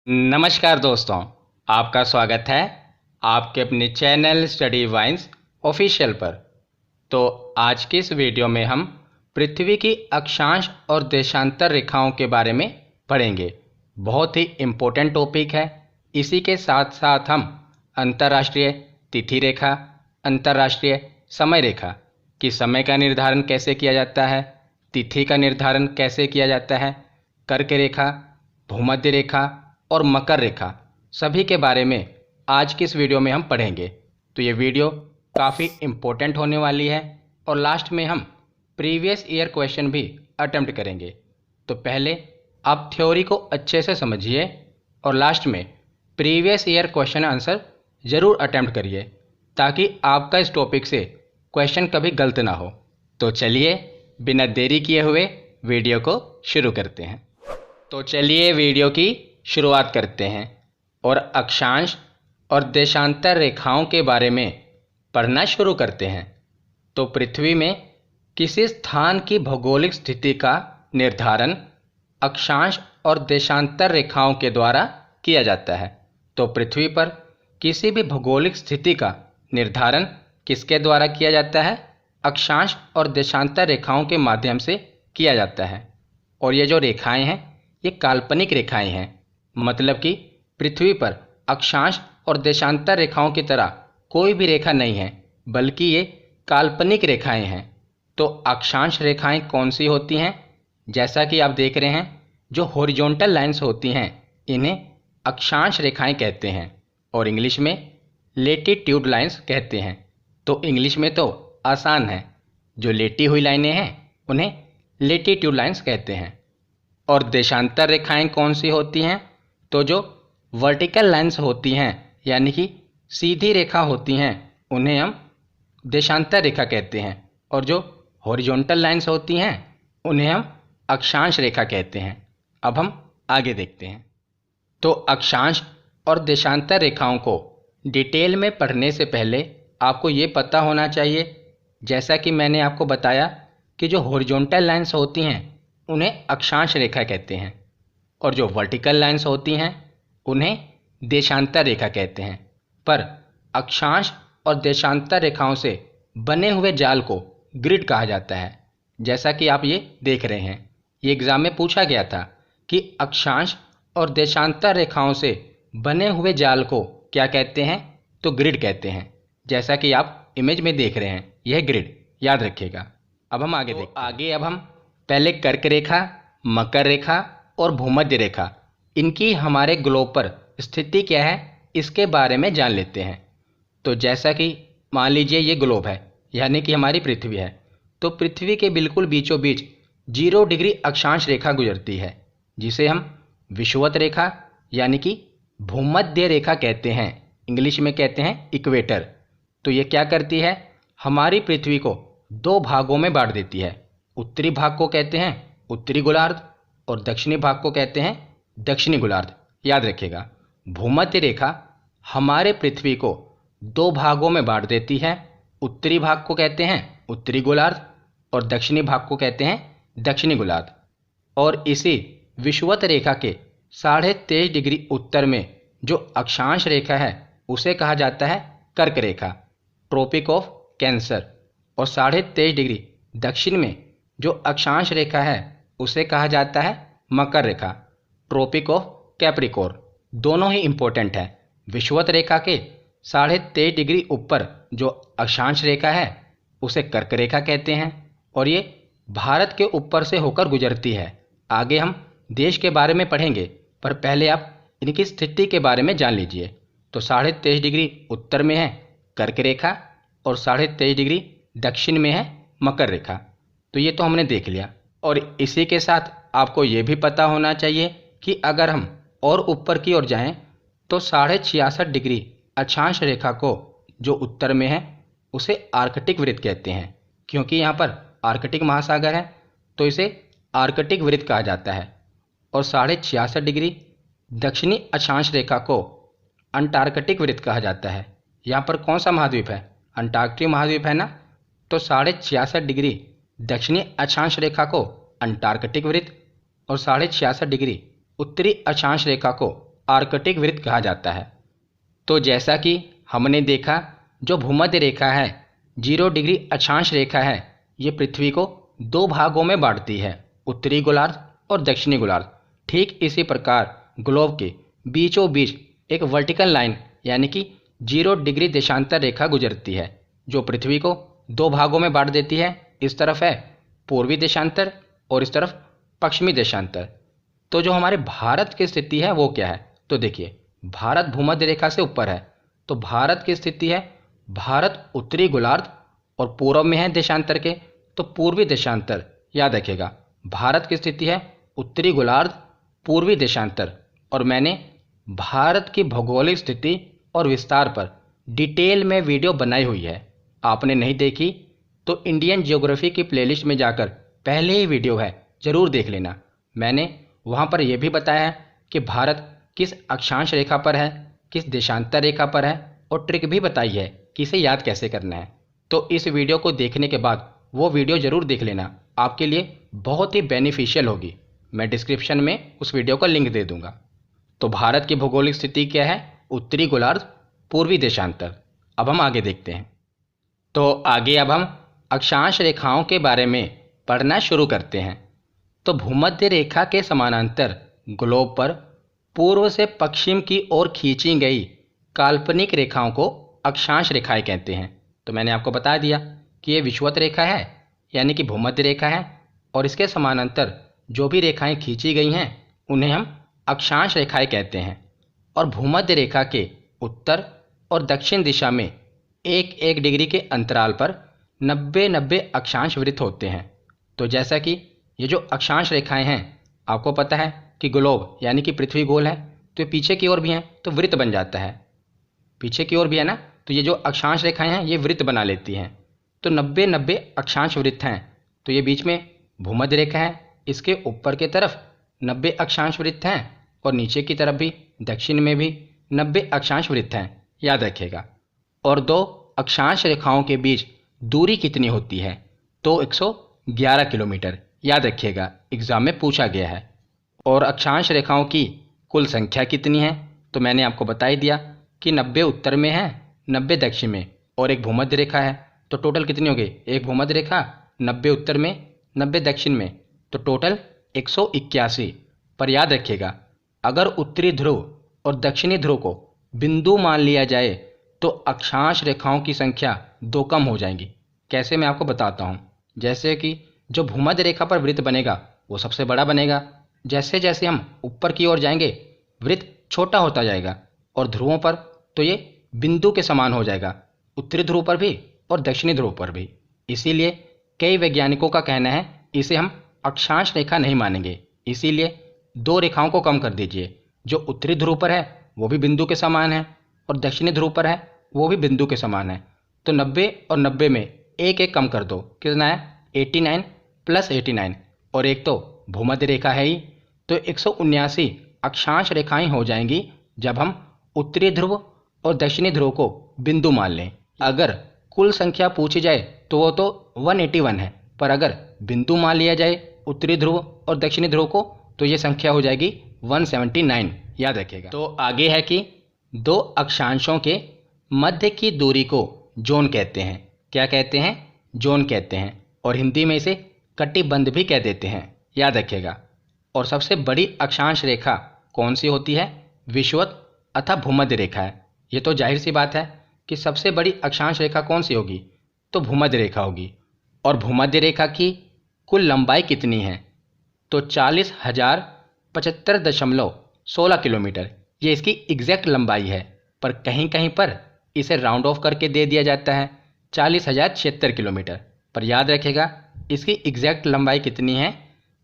नमस्कार दोस्तों, आपका स्वागत है आपके अपने चैनल स्टडी वाइन्स ऑफिशियल पर। तो आज की इस वीडियो में हम पृथ्वी की अक्षांश और देशांतर रेखाओं के बारे में पढ़ेंगे। बहुत ही इम्पोर्टेंट टॉपिक है। इसी के साथ साथ हम अंतर्राष्ट्रीय तिथि रेखा, अंतर्राष्ट्रीय समय रेखा कि समय का निर्धारण कैसे किया जाता है, तिथि का निर्धारण कैसे किया जाता है, कर्क रेखा, भूमध्य रेखा और मकर रेखा सभी के बारे में आज की इस वीडियो में हम पढ़ेंगे। तो ये वीडियो काफ़ी इम्पोर्टेंट होने वाली है और लास्ट में हम प्रीवियस ईयर क्वेश्चन भी अटेम्प्ट करेंगे। तो पहले आप थ्योरी को अच्छे से समझिए और लास्ट में प्रीवियस ईयर क्वेश्चन आंसर ज़रूर अटेम्प्ट करिए ताकि आपका इस टॉपिक से क्वेश्चन कभी गलत ना हो। तो चलिए बिना देरी किए हुए वीडियो को शुरू करते हैं। तो चलिए वीडियो की शुरुआत करते हैं और अक्षांश और देशांतर रेखाओं के बारे में पढ़ना शुरू करते हैं। तो पृथ्वी में किसी स्थान की भौगोलिक स्थिति का निर्धारण अक्षांश और देशांतर रेखाओं के द्वारा किया जाता है। तो पृथ्वी पर किसी भी भौगोलिक स्थिति का निर्धारण किसके द्वारा किया जाता है? अक्षांश और देशांतर रेखाओं के माध्यम से किया जाता है। और ये जो रेखाएं हैं ये काल्पनिक रेखाएं हैं, मतलब कि पृथ्वी पर अक्षांश और देशांतर रेखाओं की तरह कोई भी रेखा नहीं है, बल्कि ये काल्पनिक रेखाएं हैं। तो अक्षांश रेखाएं कौन सी होती हैं? जैसा कि आप देख रहे हैं, जो हॉरिजॉन्टल लाइंस होती हैं इन्हें अक्षांश रेखाएं कहते हैं और इंग्लिश में लेटीट्यूड लाइंस कहते हैं। तो इंग्लिश में तो आसान है, जो लेटी हुई लाइनें हैं उन्हें लेटीट्यूड लाइंस कहते हैं। और देशांतर रेखाएं कौन सी होती हैं? तो जो वर्टिकल लाइंस होती हैं यानी कि सीधी रेखा होती हैं उन्हें हम देशांतर रेखा कहते हैं और जो हॉरिजॉन्टल लाइंस होती हैं उन्हें हम अक्षांश रेखा कहते हैं। अब हम आगे देखते हैं। तो अक्षांश और देशांतर रेखाओं को डिटेल में पढ़ने से पहले आपको ये पता होना चाहिए, जैसा कि मैंने आपको बताया कि जो हॉरिजॉन्टल लाइंस होती हैं उन्हें अक्षांश रेखा कहते हैं और जो वर्टिकल लाइंस होती हैं उन्हें देशांतर रेखा कहते हैं। पर अक्षांश और देशांतर रेखाओं से बने हुए जाल को ग्रिड कहा जाता है। जैसा कि आप ये देख रहे हैं, ये एग्जाम में पूछा गया था कि अक्षांश और देशांतर रेखाओं से बने हुए जाल को क्या कहते हैं? तो ग्रिड कहते हैं। जैसा कि आप इमेज में देख रहे हैं, यह ग्रिड याद रखिएगा। अब हम आगे देखते हैं। अब हम पहले कर्क रेखा, मकर रेखा और भूमध्य रेखा इनकी हमारे ग्लोब पर स्थिति क्या है इसके बारे में जान लेते हैं। तो जैसा कि मान लीजिए ये ग्लोब है यानी कि हमारी पृथ्वी है, तो पृथ्वी के बिल्कुल बीचों बीच 0 डिग्री अक्षांश रेखा गुजरती है जिसे हम विषुवत रेखा यानी कि भूमध्य रेखा कहते हैं। इंग्लिश में कहते हैं इक्वेटर। तो ये क्या करती है? हमारी पृथ्वी को 2 भागों में बांट देती है। उत्तरी भाग को कहते हैं उत्तरी गोलार्ध और दक्षिणी भाग को कहते हैं दक्षिणी गोलार्ध। याद रखिएगा, भूमध्य रेखा हमारे पृथ्वी को 2 भागों में बांट देती है। उत्तरी भाग को कहते हैं उत्तरी गोलार्ध और दक्षिणी भाग को कहते हैं दक्षिणी गोलार्ध। और इसी विषुवत रेखा के 23.5 डिग्री उत्तर में जो अक्षांश रेखा है उसे कहा जाता है कर्क रेखा, ट्रॉपिक ऑफ कैंसर। और 23.5 डिग्री दक्षिण में जो अक्षांश रेखा है उसे कहा जाता है मकर रेखा, ट्रॉपिक ऑफ कैप्रिकॉर्न। दोनों ही इम्पोर्टेंट है। विषुवत रेखा के 23.5 डिग्री ऊपर जो अक्षांश रेखा है उसे कर्क रेखा कहते हैं और ये भारत के ऊपर से होकर गुजरती है। आगे हम देश के बारे में पढ़ेंगे, पर पहले आप इनकी स्थिति के बारे में जान लीजिए। तो 23.5 डिग्री उत्तर में है कर्क रेखा और 23.5 डिग्री दक्षिण में है मकर रेखा। तो ये तो हमने देख लिया। और इसी के साथ आपको ये भी पता होना चाहिए कि अगर हम और ऊपर की ओर जाएं तो 66.5 डिग्री अक्षांश रेखा को जो उत्तर में है उसे आर्कटिक वृत्त कहते हैं, क्योंकि यहाँ पर आर्कटिक महासागर है तो इसे आर्कटिक वृत्त कहा जाता है। और 66.5 डिग्री दक्षिणी अक्षांश रेखा को अंटार्कटिक वृत्त कहा जाता है। यहाँ पर कौन सा महाद्वीप है? अंटार्कटिक महाद्वीप है ना। तो 66.5 डिग्री दक्षिणी अक्षांश रेखा को अंटार्कटिक वृत्त और 66.5 डिग्री उत्तरी अक्षांश रेखा को आर्कटिक वृत्त कहा जाता है। तो जैसा कि हमने देखा, जो भूमध्य रेखा है, 0 डिग्री अक्षांश रेखा है, ये पृथ्वी को 2 भागों में बांटती है, उत्तरी गोलार्ध और दक्षिणी गोलार्ध। ठीक इसी प्रकार ग्लोब के बीचों बीच एक वर्टिकल लाइन यानी कि 0 डिग्री देशांतर रेखा गुजरती है, जो पृथ्वी को 2 भागों में बांट देती है। इस तरफ है पूर्वी देशांतर और इस तरफ पश्चिमी देशांतर। तो जो हमारे भारत की स्थिति है वो क्या है, तो देखिए, भारत भूमध्य रेखा से ऊपर है, तो भारत की स्थिति है, भारत उत्तरी गोलार्ध और पूर्व में है देशांतर के, तो पूर्वी देशांतर। याद रखिएगा, भारत की स्थिति है उत्तरी गोलार्ध, पूर्वी देशांतर। और मैंने भारत की भौगोलिक स्थिति और विस्तार पर डिटेल में वीडियो बनाई हुई है, आपने नहीं देखी तो इंडियन ज्योग्राफी की प्लेलिस्ट में जाकर पहले ही वीडियो है, ज़रूर देख लेना। मैंने वहाँ पर यह भी बताया है कि भारत किस अक्षांश रेखा पर है, किस देशांतर रेखा पर है, और ट्रिक भी बताई है कि इसे याद कैसे करना है। तो इस वीडियो को देखने के बाद वो वीडियो ज़रूर देख लेना, आपके लिए बहुत ही बेनिफिशियल होगी। मैं डिस्क्रिप्शन में उस वीडियो का लिंक दे दूंगा। तो भारत की भौगोलिक स्थिति क्या है, उत्तरी गोलार्ध, पूर्वी देशांतर। अब हम आगे देखते हैं। तो आगे अब हम अक्षांश रेखाओं के बारे में पढ़ना शुरू करते हैं। तो भूमध्य रेखा के समानांतर ग्लोब पर पूर्व से पश्चिम की ओर खींची गई काल्पनिक रेखाओं को अक्षांश रेखाएं कहते हैं। तो मैंने आपको बता दिया कि ये विषुवत रेखा है यानी कि भूमध्य रेखा है, और इसके समानांतर जो भी रेखाएं खींची गई हैं उन्हें हम अक्षांश रेखाएं कहते हैं। और भूमध्य रेखा के उत्तर और दक्षिण दिशा में 1-1 डिग्री के अंतराल पर 90-90 अक्षांश वृत्त होते हैं। तो जैसा कि ये जो अक्षांश रेखाएं हैं, आपको पता है कि ग्लोब यानी कि पृथ्वी गोल है, तो ये पीछे की ओर भी हैं तो वृत्त बन जाता है, पीछे की ओर भी है ना, तो ये जो अक्षांश रेखाएं हैं ये वृत्त बना लेती हैं। तो 90-90 अक्षांश वृत्त हैं। तो ये बीच में भूमध्य रेखा है, इसके ऊपर की तरफ 90 अक्षांश वृत्त हैं और नीचे की तरफ भी, दक्षिण में भी 90 अक्षांश वृत्त हैं, याद रखिएगा। और 2 अक्षांश रेखाओं के बीच दूरी कितनी होती है, तो 111 किलोमीटर, याद रखिएगा, एग्जाम में पूछा गया है। और अक्षांश रेखाओं की कुल संख्या कितनी है, तो मैंने आपको बता ही दिया कि 90 उत्तर में है, 90 दक्षिण में और एक भूमध्य रेखा है। तो टोटल कितनी हो गई, एक भूमध्य रेखा, 90 उत्तर में, 90 दक्षिण में, तो टोटल 181। पर याद रखिएगा, अगर उत्तरी ध्रुव और दक्षिणी ध्रुव को बिंदु मान लिया जाए तो अक्षांश रेखाओं की संख्या 2 कम हो जाएंगी। कैसे, मैं आपको बताता हूँ। जैसे कि जो भूमध्य रेखा पर वृत्त बनेगा वो सबसे बड़ा बनेगा, जैसे जैसे हम ऊपर की ओर जाएंगे वृत्त छोटा होता जाएगा, और ध्रुवों पर तो ये बिंदु के समान हो जाएगा, उत्तरी ध्रुव पर भी और दक्षिणी ध्रुव पर भी। इसीलिए कई वैज्ञानिकों का कहना है इसे हम अक्षांश रेखा नहीं मानेंगे। इसीलिए 2 रेखाओं को कम कर दीजिए, जो उत्तरी ध्रुव पर है वो भी बिंदु के समान है और दक्षिणी ध्रुव पर है वो भी बिंदु के समान है। तो 90 और 90 में 1-1 कम कर दो, कितना है, 89 + 89, और एक तो भूमध्य रेखा है ही, तो 179 अक्षांश रेखाएं हो जाएंगी जब हम उत्तरी ध्रुव और दक्षिणी ध्रुव को बिंदु मान लें। अगर कुल संख्या पूछी जाए तो वो तो 181 है, पर अगर बिंदु मान लिया जाए उत्तरी ध्रुव और दक्षिणी ध्रुव को तो ये संख्या हो जाएगी 179, याद रखिएगा। तो आगे है कि 2 अक्षांशों के मध्य की दूरी को जोन कहते हैं। क्या कहते हैं, जोन कहते हैं, और हिंदी में इसे कटिबंध भी कह देते हैं, याद रखिएगा। और सबसे बड़ी अक्षांश रेखा कौन सी होती है, विषुवत अथवा भूमध्य रेखा है। ये तो जाहिर सी बात है कि सबसे बड़ी अक्षांश रेखा कौन सी होगी, तो भूमध्य रेखा होगी। और भूमध्य रेखा की कुल लंबाई कितनी है, तो 40,075.16 किलोमीटर, ये इसकी एग्जैक्ट लंबाई है, पर कहीं कहीं पर इसे राउंड ऑफ करके दे दिया जाता है 40,076 किलोमीटर। पर याद रखिएगा इसकी एग्जैक्ट लंबाई कितनी है,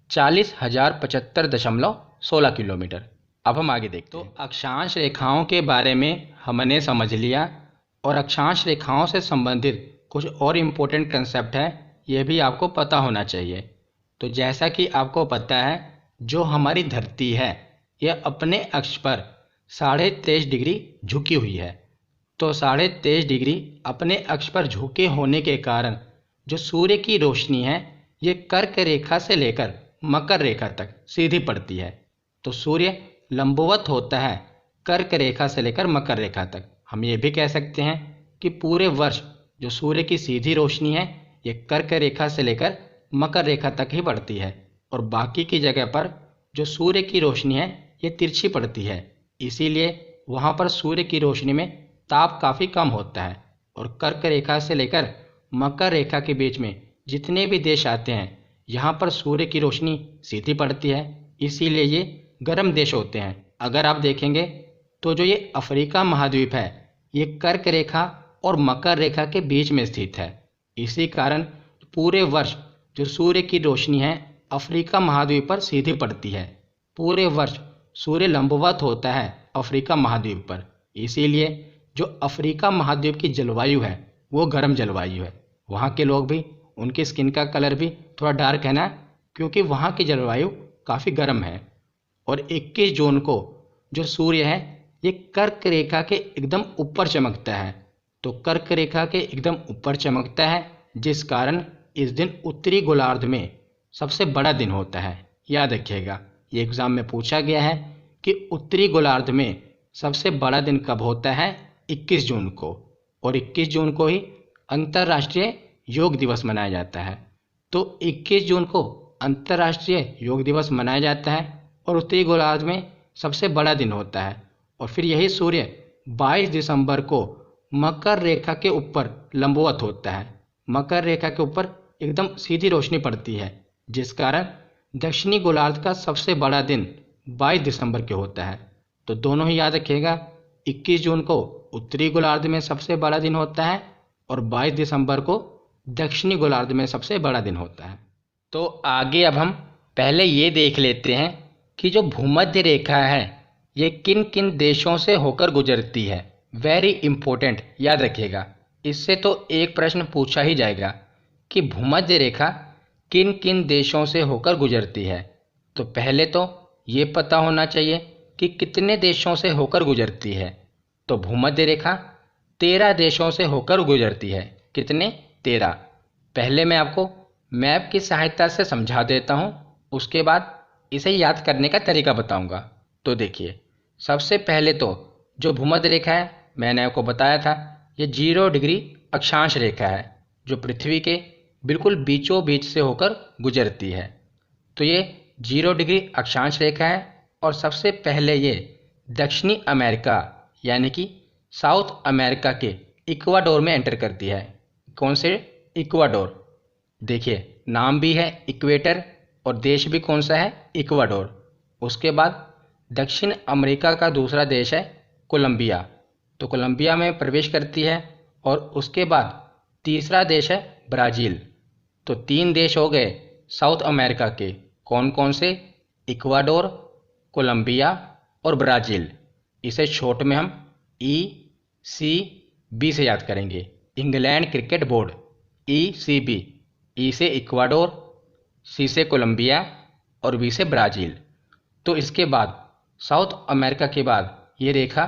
40,075.16 किलोमीटर। अब हम आगे देखते हैं। तो अक्षांश रेखाओं के बारे में हमने समझ लिया, और अक्षांश रेखाओं से संबंधित कुछ और इम्पोर्टेंट कंसेप्ट है, ये भी आपको पता होना चाहिए। तो जैसा कि आपको पता है, जो हमारी धरती है यह अपने अक्ष पर 23.5 डिग्री झुकी हुई है। तो 23.5 डिग्री अपने अक्ष पर झुके होने के कारण जो सूर्य की रोशनी है ये कर्क रेखा से लेकर मकर रेखा तक सीधी पड़ती है। तो सूर्य लंबवत होता है कर्क रेखा से लेकर मकर रेखा तक। हम ये भी कह सकते हैं कि पूरे वर्ष जो सूर्य की सीधी रोशनी है ये कर्क रेखा से लेकर मकर रेखा तक ही पड़ती है, और बाकी की जगह पर जो सूर्य की रोशनी है ये तिरछी पड़ती है। इसीलिए वहाँ पर सूर्य की रोशनी में ताप काफ़ी कम होता है। और कर्क रेखा से लेकर मकर रेखा के बीच में जितने भी देश आते हैं यहाँ पर सूर्य की रोशनी सीधी पड़ती है, इसीलिए ये गर्म देश होते हैं। अगर आप देखेंगे तो जो ये अफ्रीका महाद्वीप है ये कर्क रेखा और मकर रेखा के बीच में स्थित है। इसी कारण पूरे वर्ष जो सूर्य की रोशनी है अफ्रीका महाद्वीप पर सीधी पड़ती है। पूरे वर्ष सूर्य लंबवत होता है अफ्रीका महाद्वीप पर, इसीलिए जो अफ्रीका महाद्वीप की जलवायु है वो गर्म जलवायु है। वहाँ के लोग भी, उनकी स्किन का कलर भी थोड़ा डार्क है ना, क्योंकि वहाँ की जलवायु काफ़ी गर्म है। और 21 जून को जो सूर्य है ये कर्क रेखा के एकदम ऊपर चमकता है। तो कर्क रेखा के एकदम ऊपर चमकता है, जिस कारण इस दिन उत्तरी गोलार्ध में सबसे बड़ा दिन होता है। याद रखिएगा, ये एग्ज़ाम में पूछा गया है कि उत्तरी गोलार्ध में सबसे बड़ा दिन कब होता है, 21 जून को। और 21 जून को ही अंतर्राष्ट्रीय योग दिवस मनाया जाता है। तो 21 जून को अंतर्राष्ट्रीय योग दिवस मनाया जाता है और उत्तरी गोलार्ध में सबसे बड़ा दिन होता है। और फिर यही सूर्य 22 दिसंबर को मकर रेखा के ऊपर लंबवत होता है। मकर रेखा के ऊपर एकदम सीधी रोशनी पड़ती है, जिस कारण दक्षिणी गोलार्ध का सबसे बड़ा दिन 22 दिसंबर के होता है। तो दोनों ही याद रखिएगा, 21 जून को उत्तरी गोलार्ध में सबसे बड़ा दिन होता है और 22 दिसंबर को दक्षिणी गोलार्ध में सबसे बड़ा दिन होता है। तो आगे अब हम पहले ये देख लेते हैं कि जो भूमध्य रेखा है ये किन किन देशों से होकर गुजरती है। वेरी इंपॉर्टेंट, याद रखिएगा, इससे तो एक प्रश्न पूछा ही जाएगा कि भूमध्य रेखा किन किन देशों से होकर गुजरती है। तो पहले तो ये पता होना चाहिए कि कितने देशों से होकर गुजरती है। तो भूमध्य रेखा 13 देशों से होकर गुजरती है। कितने? 13। पहले मैं आपको मैप की सहायता से समझा देता हूँ, उसके बाद इसे याद करने का तरीका बताऊँगा। तो देखिए, सबसे पहले तो जो भूमध्य रेखा है मैंने आपको बताया था ये 0 डिग्री अक्षांश रेखा है जो पृथ्वी के बिल्कुल बीचों बीच से होकर गुजरती है। तो ये 0 डिग्री अक्षांश रेखा है और सबसे पहले ये दक्षिणी अमेरिका यानी कि साउथ अमेरिका के इक्वाडोर में एंटर करती है। कौन से? इक्वाडोर। देखिए, नाम भी है इक्वेटर और देश भी कौन सा है? इक्वाडोर। उसके बाद दक्षिण अमेरिका का दूसरा देश है कोलंबिया, तो कोलंबिया में प्रवेश करती है। और उसके बाद तीसरा देश है ब्राज़ील। तो 3 देश हो गए साउथ अमेरिका के। कौन कौन से? इक्वाडोर, कोलंबिया और ब्राज़ील। इसे शॉर्ट में हम ECB से याद करेंगे, England cricket board, ECB। E से इक्वाडोर, C से कोलंबिया और B से ब्राज़ील। तो इसके बाद साउथ अमेरिका के बाद ये रेखा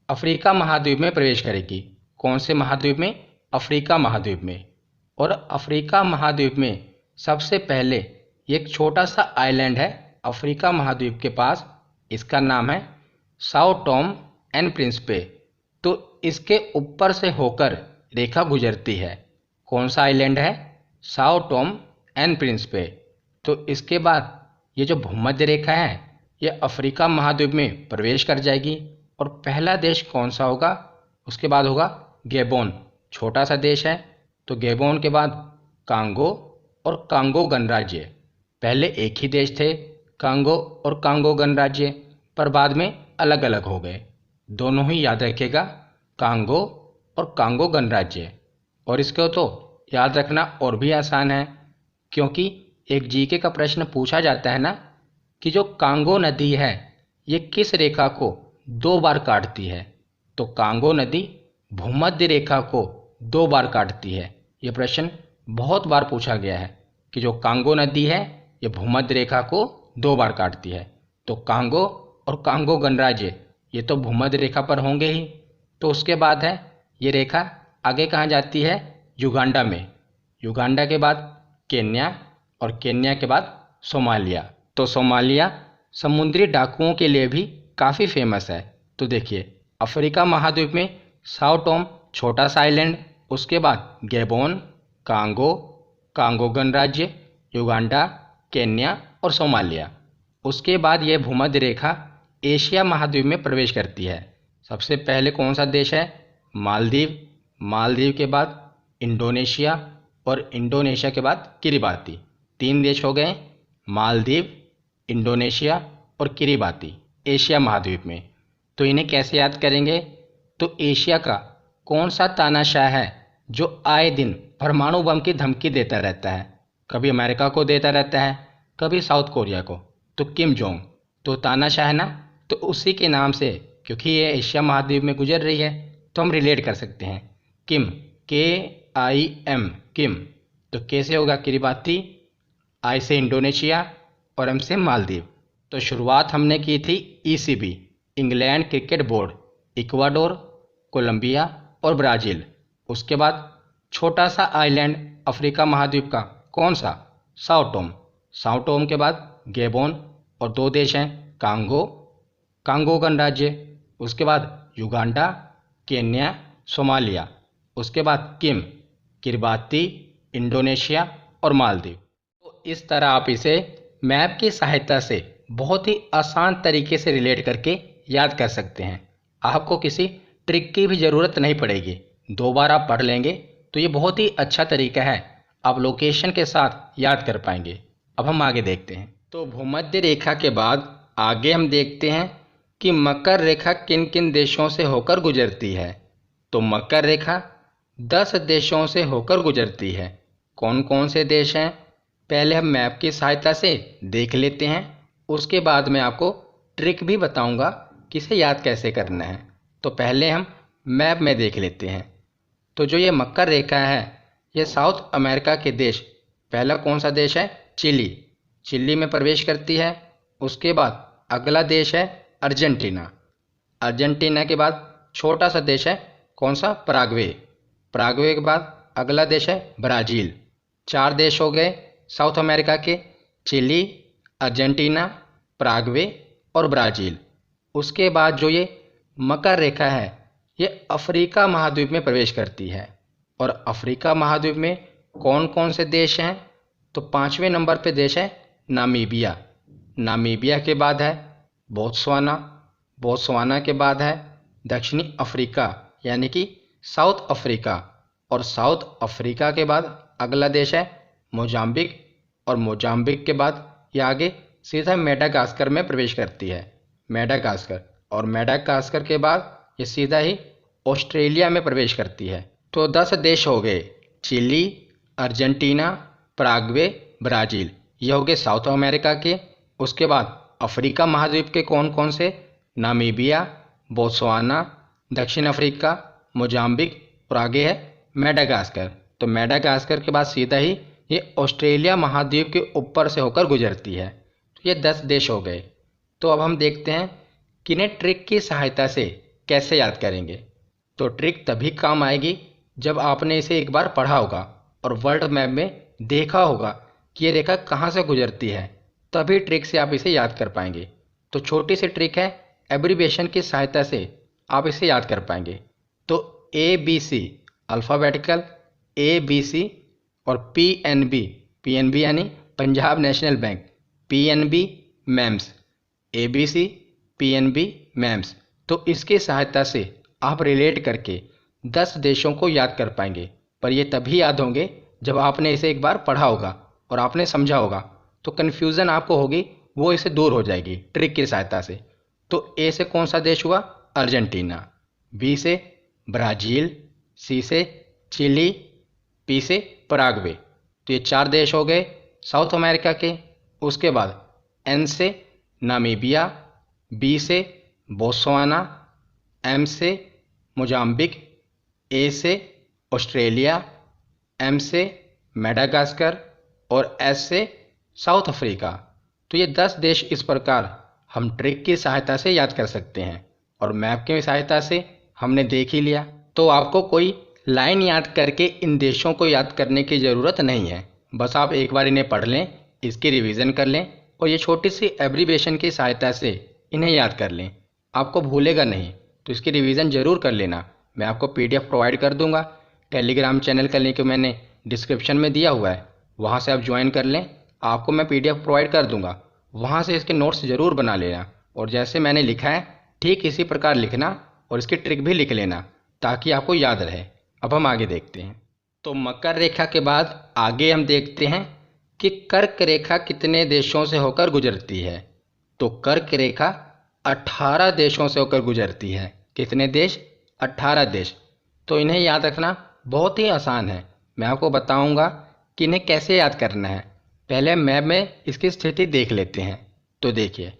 अफ्रीका महाद्वीप में प्रवेश करेगी। कौन से महाद्वीप में? अफ्रीका महाद्वीप में। और अफ्रीका महाद्वीप में सबसे पहले एक छोटा सा आइलैंड है अफ्रीका महाद्वीप के पास, इसका नाम है साओ टोम एंड प्रिंसिपे। तो इसके ऊपर से होकर रेखा गुजरती है। कौन सा आइलैंड है? Sao Tomé and Principe. तो इसके बाद ये जो भूमध्य रेखा है ये अफ्रीका महाद्वीप में प्रवेश कर जाएगी। और पहला देश कौन सा होगा? उसके बाद होगा गैबोन, छोटा सा देश है। तो गैबोन के बाद कांगो और कांगो गणराज्य। पहले एक ही देश थे कांगो और कांगो गणराज्य, पर बाद में अलग अलग हो गए। दोनों ही याद रखिएगा, कांगो और कांगो गणराज्य। और इसको तो याद रखना और भी आसान है, क्योंकि एक जीके का प्रश्न पूछा जाता है ना कि जो कांगो नदी है ये किस रेखा को 2 बार काटती है। तो कांगो नदी भूमध्य रेखा को 2 बार काटती है। ये प्रश्न बहुत बार पूछा गया है कि जो कांगो नदी है ये भूमध्य रेखा को 2 बार काटती है। तो कांगो और कांगो गणराज्य ये तो भूमध्य रेखा पर होंगे ही। तो उसके बाद है ये रेखा आगे कहाँ जाती है? युगांडा में। युगांडा के बाद केन्या और केन्या के बाद सोमालिया। तो सोमालिया समुद्री डाकुओं के लिए भी काफ़ी फेमस है। तो देखिए, अफ्रीका महाद्वीप में साओ टोम छोटा सा आइलैंड, उसके बाद गैबोन, कांगो, कांगो गणराज्य, युगांडा, केन्या और सोमालिया। उसके बाद यह भूमध्य रेखा एशिया महाद्वीप में प्रवेश करती है। सबसे पहले कौन सा देश है? मालदीव। मालदीव के बाद इंडोनेशिया और इंडोनेशिया के बाद किरिबाती। 3 देश हो गए, मालदीव, इंडोनेशिया और किरिबाती, एशिया महाद्वीप में। तो इन्हें कैसे याद करेंगे? तो एशिया का कौन सा तानाशाह है जो आए दिन परमाणु बम की धमकी देता रहता है? कभी अमेरिका को देता रहता है, कभी साउथ कोरिया को, तो किम जोंग। तो तानाशाह है ना, तो उसी के नाम से, क्योंकि ये एशिया महाद्वीप में गुजर रही है, तो हम रिलेट कर सकते हैं। किम, KIM, किम। तो कैसे होगा? किरिबाती, आई से इंडोनेशिया और एम से मालदीव। तो शुरुआत हमने की थी ECB, England cricket board, Ecuador, Colombia और ब्राज़ील। उसके बाद छोटा सा आइलैंड अफ्रीका महाद्वीप का, कौन सा? Sao Tomé. साओ टोम के बाद गैबोन और 2 देश हैं, कांगो, कांगो गणराज्य, उसके बाद युगांडा, केन्या, सोमालिया, उसके बाद किम, किरिबाती, इंडोनेशिया और मालदीव। तो इस तरह आप इसे मैप की सहायता से बहुत ही आसान तरीके से रिलेट करके याद कर सकते हैं। आपको किसी ट्रिक की भी ज़रूरत नहीं पड़ेगी। 2 बार आप पढ़ लेंगे तो ये बहुत ही अच्छा तरीका है, आप लोकेशन के साथ याद कर पाएंगे। अब हम आगे देखते हैं। तो भूमध्य रेखा के बाद आगे हम देखते हैं कि मकर रेखा किन किन देशों से होकर गुजरती है। तो मकर रेखा 10 देशों से होकर गुजरती है। कौन कौन से देश हैं? पहले हम मैप की सहायता से देख लेते हैं, उसके बाद मैं आपको ट्रिक भी बताऊंगा कि इसे याद कैसे करना है। तो पहले हम मैप में देख लेते हैं। तो जो ये मकर रेखा है, ये साउथ अमेरिका के देश, पहला कौन सा देश है? चिली। चिली में प्रवेश करती है। उसके बाद अगला देश है अर्जेंटीना। अर्जेंटीना के बाद छोटा सा देश है, कौन सा? पराग्वे। पराग्वे के बाद अगला देश है ब्राज़ील। 4 देश हो गए साउथ अमेरिका के, चिली, अर्जेंटीना, पराग्वे और ब्राज़ील। उसके बाद जो ये मकर रेखा है, ये अफ्रीका महाद्वीप में प्रवेश करती है। और अफ्रीका महाद्वीप में कौन कौन से देश हैं? तो 5वें नंबर पे देश है नामीबिया। नामीबिया के बाद है बोत्सवाना। बोत्सवाना के बाद है दक्षिणी अफ्रीका, यानी कि साउथ अफ्रीका। और साउथ अफ्रीका के बाद अगला देश है मोजाम्बिक। और मोजाम्बिक के बाद ये आगे सीधा मेडागास्कर में प्रवेश करती है, मेडागास्कर। और मेडागास्कर के बाद ये सीधा ही ऑस्ट्रेलिया में प्रवेश करती है। तो 10 देश हो गए, चिली, अर्जेंटीना, पराग्वे, ब्राज़ील, ये हो गए साउथ अमेरिका के। उसके बाद अफ्रीका महाद्वीप के कौन कौन से? नामीबिया, बोत्सवाना, दक्षिण अफ्रीका, मोजाम्बिक और आगे है मेडागास्कर। तो मेडागास्कर के बाद सीधा ही ये ऑस्ट्रेलिया महाद्वीप के ऊपर से होकर गुजरती है। तो ये 10 देश हो गए। तो अब हम देखते हैं कि इन्हें ट्रिक की सहायता से कैसे याद करेंगे। तो ट्रिक तभी काम आएगी जब आपने इसे एक बार पढ़ा होगा और वर्ल्ड मैप में देखा होगा कि ये रेखा कहाँ से गुजरती है, तभी ट्रिक से आप इसे याद कर पाएंगे। तो छोटी सी ट्रिक है, एब्रीविएशन की सहायता से आप इसे याद कर पाएंगे। तो ABC अल्फ़ाबेटिकल, ABC और PNB यानी Punjab national bank, PNB ma'am's, ABC PNB ma'am's. तो इसकी सहायता से आप रिलेट करके 10 देशों को याद कर पाएंगे। पर ये तभी याद होंगे जब आपने इसे एक बार पढ़ा होगा और आपने समझा होगा। तो कन्फ्यूज़न आपको होगी, वो इसे दूर हो जाएगी ट्रिक की सहायता से। तो A से कौन सा देश हुआ? अर्जेंटीना। B से ब्राज़ील, C से चिली, P से पराग्वे। तो ये 4 देश हो गए साउथ अमेरिका के। उसके बाद N से नामीबिया, B से बोत्सवाना, M से मोजाम्बिक, A से ऑस्ट्रेलिया, M से मेडागास्कर और S से साउथ अफ्रीका। तो ये 10 देश इस प्रकार हम ट्रिक की सहायता से याद कर सकते हैं। और मैप की सहायता से हमने देख ही लिया। तो आपको कोई लाइन याद करके इन देशों को याद करने की ज़रूरत नहीं है। बस आप एक बार इन्हें पढ़ लें, इसकी रिवीजन कर लें और ये छोटी सी एब्रीविएशन की सहायता से इन्हें याद कर लें। आपको भूलेगा नहीं, तो इसकी रिवीजन ज़रूर कर लेना। मैं आपको पीडीएफ प्रोवाइड कर दूंगा। टेलीग्राम चैनल का लिंक मैंने डिस्क्रिप्शन में दिया हुआ है, वहाँ से आप ज्वाइन कर लें। आपको मैं पीडीएफ प्रोवाइड कर दूंगा, वहाँ से इसके नोट्स ज़रूर बना लेना। और जैसे मैंने लिखा है ठीक इसी प्रकार लिखना, और इसकी ट्रिक भी लिख लेना ताकि आपको याद रहे। अब हम आगे देखते हैं। तो मकर रेखा के बाद आगे हम देखते हैं कि कर्क रेखा कितने देशों से होकर गुजरती है। तो कर्क रेखा 18 देशों से होकर गुजरती है। कितने देश? 18 देश। तो इन्हें याद रखना बहुत ही आसान है। मैं आपको बताऊंगा कि इन्हें कैसे याद करना है। पहले मैप में इसकी स्थिति देख लेते हैं। तो देखिए,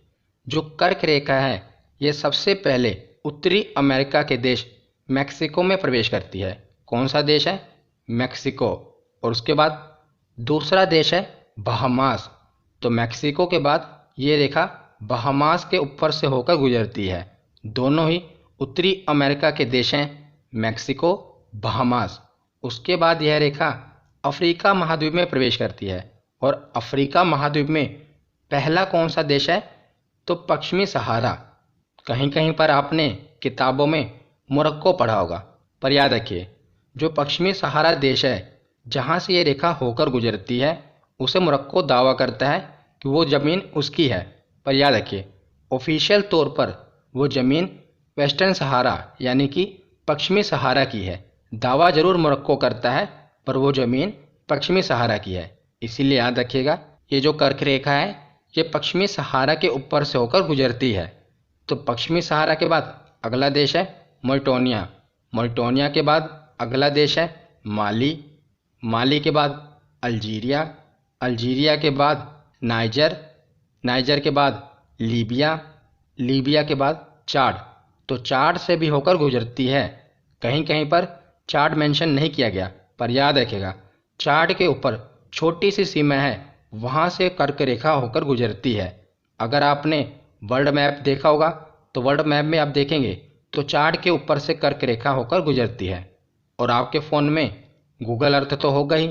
जो कर्क रेखा है ये सबसे पहले उत्तरी अमेरिका के देश मैक्सिको में प्रवेश करती है। कौन सा देश है? मैक्सिको। और उसके बाद दूसरा देश है बहामास। तो मैक्सिको के बाद ये रेखा बहामास के ऊपर से होकर गुजरती है। दोनों ही उत्तरी अमेरिका के देश हैं, मैक्सिको, बहामास। उसके बाद यह रेखा अफ्रीका महाद्वीप में प्रवेश करती है। और अफ्रीका महाद्वीप में पहला कौन सा देश है? तो पश्चिमी सहारा। कहीं कहीं पर आपने किताबों में मोरक्को पढ़ा होगा, पर याद रखिए जो पश्चिमी सहारा देश है जहाँ से ये रेखा होकर गुजरती है उसे मोरक्को दावा करता है कि वो ज़मीन उसकी है। पर याद रखिए ऑफिशियल तौर पर वो ज़मीन वेस्टर्न सहारा यानी कि पश्चिमी सहारा की है। दावा ज़रूर मोरक्को करता है पर वो ज़मीन पश्चिमी सहारा की है। इसीलिए याद रखिएगा ये जो कर्क रेखा है ये पश्चिमी सहारा के ऊपर से होकर गुजरती है। तो पश्चिमी सहारा के बाद अगला देश है मोरिटानिया। मोरिटानिया के बाद अगला देश है माली। माली के बाद अल्जीरिया। अल्जीरिया के बाद नाइजर। नाइजर के बाद लीबिया। लीबिया के बाद चाड। तो चाड से भी होकर गुजरती है। कहीं कहीं पर चाड मेंशन नहीं किया गया, पर याद रखिएगा चाड के ऊपर छोटी सी सीमा है, वहाँ से कर्क रेखा होकर गुजरती है। अगर आपने वर्ल्ड मैप देखा होगा तो वर्ल्ड मैप में आप देखेंगे तो चाड के ऊपर से कर्क रेखा होकर गुजरती है। और आपके फ़ोन में गूगल अर्थ तो होगा ही,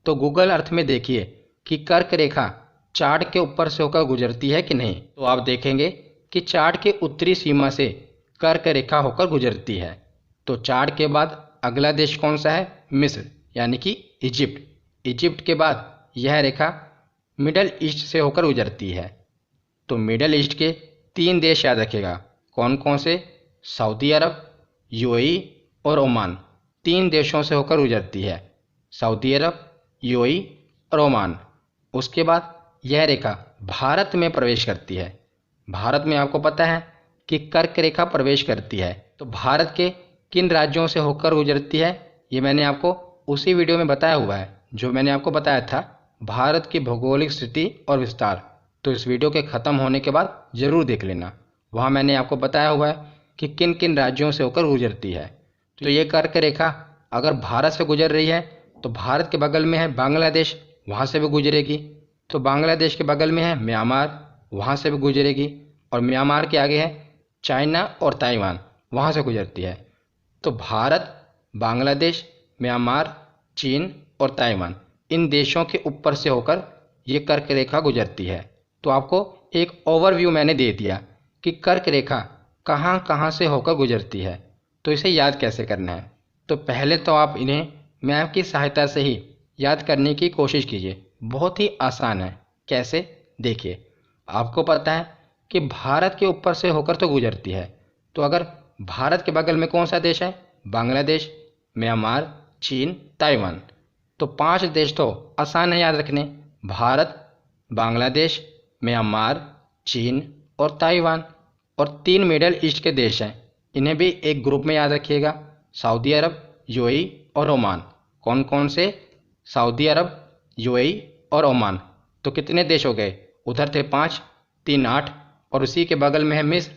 तो गूगल अर्थ में देखिए कि कर्क रेखा चाड के ऊपर से होकर गुजरती है कि नहीं। तो आप देखेंगे कि चाड के उत्तरी सीमा से कर्क रेखा होकर गुजरती है। तो चाड के बाद अगला देश कौन सा है? मिस्र यानी कि इजिप्ट। इजिप्ट के बाद यह रेखा मिडल ईस्ट से होकर गुजरती है। तो मिडल ईस्ट के 3 देश याद रखिएगा। कौन कौन से? सऊदी अरब, यूएई और ओमान। 3 देशों से होकर गुजरती है, सऊदी अरब, यूएई और ओमान। उसके बाद यह रेखा भारत में प्रवेश करती है। भारत में आपको पता है कि कर्क रेखा प्रवेश करती है। तो भारत के किन राज्यों से होकर गुजरती है ये मैंने आपको उसी वीडियो में बताया हुआ है जो मैंने आपको बताया था भारत की भौगोलिक स्थिति और विस्तार। तो इस वीडियो के ख़त्म होने के बाद ज़रूर देख लेना, वहाँ मैंने आपको बताया हुआ है कि किन किन राज्यों से होकर गुजरती है। तो ये कर्क रेखा अगर भारत से गुजर रही है तो भारत के बगल में है बांग्लादेश, वहाँ से भी गुजरेगी। तो बांग्लादेश के बगल में है म्यांमार, वहाँ से भी गुजरेगी। और म्यांमार के आगे है चाइना और ताइवान, वहाँ से गुजरती है। तो भारत, बांग्लादेश, म्यांमार, चीन और ताइवान, इन देशों के ऊपर से होकर ये कर्क रेखा गुजरती है। तो आपको एक ओवरव्यू मैंने दे दिया कि कर्क रेखा कहाँ कहाँ से होकर गुजरती है। तो इसे याद कैसे करना है। तो पहले तो आप इन्हें मैप की सहायता से ही याद करने की कोशिश कीजिए। बहुत ही आसान है। कैसे? देखिए, आपको पता है कि भारत के ऊपर से होकर तो गुजरती है। तो अगर भारत के बगल में कौन सा देश है? बांग्लादेश, म्यांमार, चीन, ताइवान। तो 5 देश तो आसान है याद रखने, भारत, बांग्लादेश, म्यांमार, चीन और ताइवान। और 3 मिडल ईस्ट के देश हैं, इन्हें भी एक ग्रुप में याद रखिएगा, सऊदी अरब, यूएई और ओमान। कौन कौन से? सऊदी अरब, यूएई और ओमान। तो कितने देश हो गए? उधर थे 5, 3 8, और उसी के बगल में है मिस्र।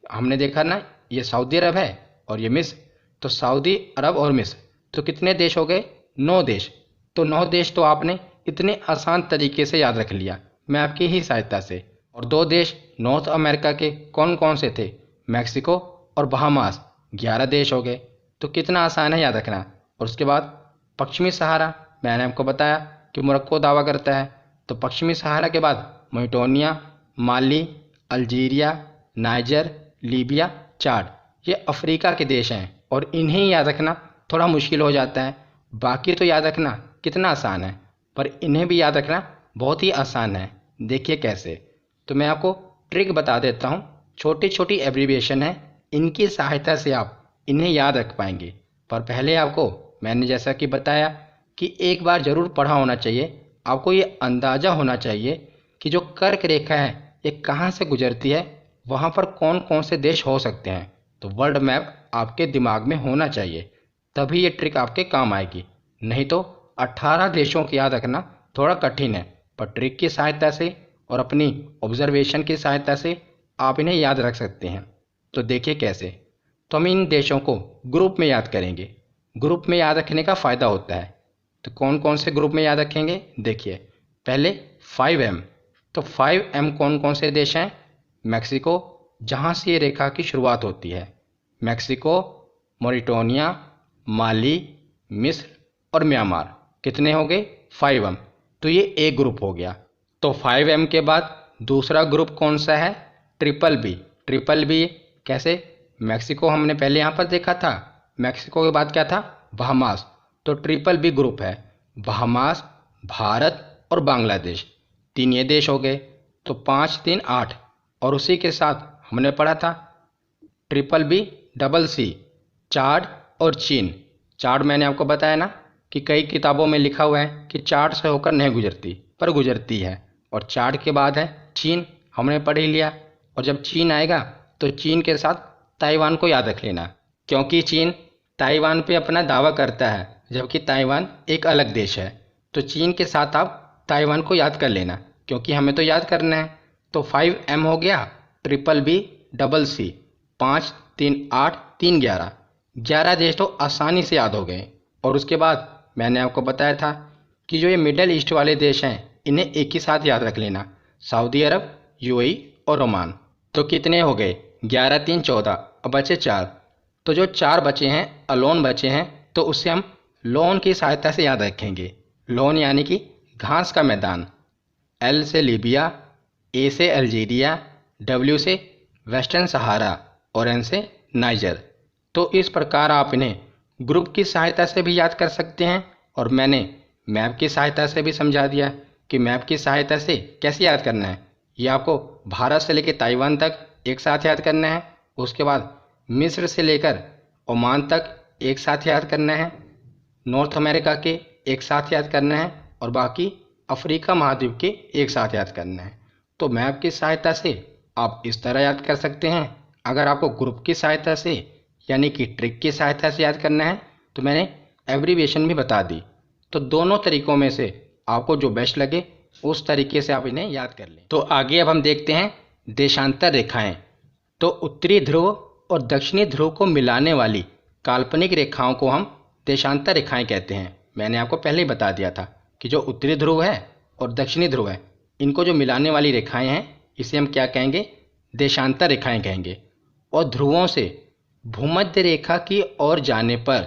हमने देखा ना, ये सऊदी अरब है और ये मिस्र। तो सऊदी अरब और मिस्र, तो कितने देश हो गए? 9 देश। तो 9 देश तो आपने इतने आसान तरीके से याद रख लिया मैं आपकी ही सहायता से। और 2 देश नॉर्थ अमेरिका के कौन कौन से थे? मैक्सिको और बहामास। 11 देश हो गए। तो कितना आसान है याद रखना। और उसके बाद पश्चिमी सहारा, मैंने आपको बताया कि मोरक्को दावा करता है। तो पश्चिमी सहारा के बाद मोरिटानिया, माली, अल्जीरिया, नाइजर, लीबिया, चाड, ये अफ्रीका के देश हैं और इन्हें याद रखना थोड़ा मुश्किल हो जाता है। बाकी तो याद रखना कितना आसान है, पर इन्हें भी याद रखना बहुत ही आसान है। देखिए कैसे, तो मैं आपको ट्रिक बता देता हूँ। छोटी छोटी एब्रीविएशन है, इनकी सहायता से आप इन्हें याद रख पाएंगे। पर पहले आपको मैंने जैसा कि बताया कि एक बार ज़रूर पढ़ा होना चाहिए। आपको ये अंदाज़ा होना चाहिए कि जो कर्क रेखा है ये कहाँ से गुजरती है, वहाँ पर कौन कौन से देश हो सकते हैं। तो वर्ल्ड मैप आपके दिमाग में होना चाहिए, तभी ये ट्रिक आपके काम आएगी। नहीं तो 18 देशों की याद रखना थोड़ा कठिन है, पर ट्रिक की सहायता से और अपनी ऑब्जर्वेशन की सहायता से आप इन्हें याद रख सकते हैं। तो देखिए कैसे, तो हम इन देशों को ग्रुप में याद करेंगे। ग्रुप में याद रखने का फ़ायदा होता है। तो कौन कौन से ग्रुप में याद रखेंगे, देखिए पहले 5M। तो 5M कौन कौन से देश हैं? मैक्सिको, जहाँ से ये रेखा की शुरुआत होती है, मैक्सिको, मॉरिटानिया, माली, मिस्र और म्यांमार। कितने हो गए? 5M। तो ये एक ग्रुप हो गया। तो 5M के बाद दूसरा ग्रुप कौन सा है? Triple B. ट्रिपल बी कैसे? मैक्सिको हमने पहले यहाँ पर देखा था, मैक्सिको के बाद क्या था? बहामास। तो ट्रिपल बी ग्रुप है, बहामास, भारत और बांग्लादेश, 3 ये देश हो गए। तो 5 3 8, और उसी के साथ हमने पढ़ा था ट्रिपल बी डबल सी, चाड और चीन। चाड मैंने आपको बताया ना कि कई किताबों में लिखा हुआ है कि चाड से होकर नहीं गुजरती, पर गुजरती है। और चाड के बाद है चीन, हमने पढ़ ही लिया। और जब चीन आएगा तो चीन के साथ ताइवान को याद रख लेना, क्योंकि चीन ताइवान पे अपना दावा करता है, जबकि ताइवान एक अलग देश है। तो चीन के साथ आप ताइवान को याद कर लेना, क्योंकि हमें तो याद करना है। तो 5M हो गया, ट्रिपल बी डबल सी, 5 3 8 3 11, 11 देश तो आसानी से याद हो गए। और उसके बाद मैंने आपको बताया था कि जो ये मिडल ईस्ट वाले देश हैं इन्हें एक ही साथ याद रख लेना, सऊदी अरब, UAE और ओमान। तो कितने हो गए? 11 3 14, अब बचे 4। तो जो 4 बचे हैं, अलोन बचे हैं, तो उससे हम लोन की सहायता से याद रखेंगे। लोन यानी कि घास का मैदान। L से लीबिया, A से अल्जीरिया, W से वेस्टर्न सहारा और N से नाइजर। तो इस प्रकार आप इन्हें ग्रुप की सहायता से भी याद कर सकते हैं, और मैंने मैप की सहायता से भी समझा दिया कि मैप की सहायता से कैसे याद करना है। ये आपको भारत से लेकर ताइवान तक एक साथ याद करना है, उसके बाद मिस्र से लेकर ओमान तक एक साथ याद करना है, नॉर्थ अमेरिका के एक साथ याद करना है, और बाकी अफ्रीका महाद्वीप के एक साथ याद करना है। तो मैप की सहायता से आप इस तरह याद कर सकते हैं। अगर आपको ग्रुप की सहायता से यानी कि ट्रिक की सहायता से याद करना है तो मैंने एब्रीविएशन भी बता दी। तो दोनों तरीकों में से आपको जो बेस्ट लगे उस तरीके से आप इन्हें याद कर लें। तो आगे अब हम देखते हैं देशांतर रेखाएं। तो उत्तरी ध्रुव और दक्षिणी ध्रुव को मिलाने वाली काल्पनिक रेखाओं को हम देशांतर रेखाएं कहते हैं। मैंने आपको पहले ही बता दिया था कि जो उत्तरी ध्रुव है और दक्षिणी ध्रुव है, इनको जो मिलाने वाली रेखाएं हैं इसे हम क्या कहेंगे? देशांतर रेखाएं कहेंगे। और ध्रुवों से भूमध्य रेखा की ओर जाने पर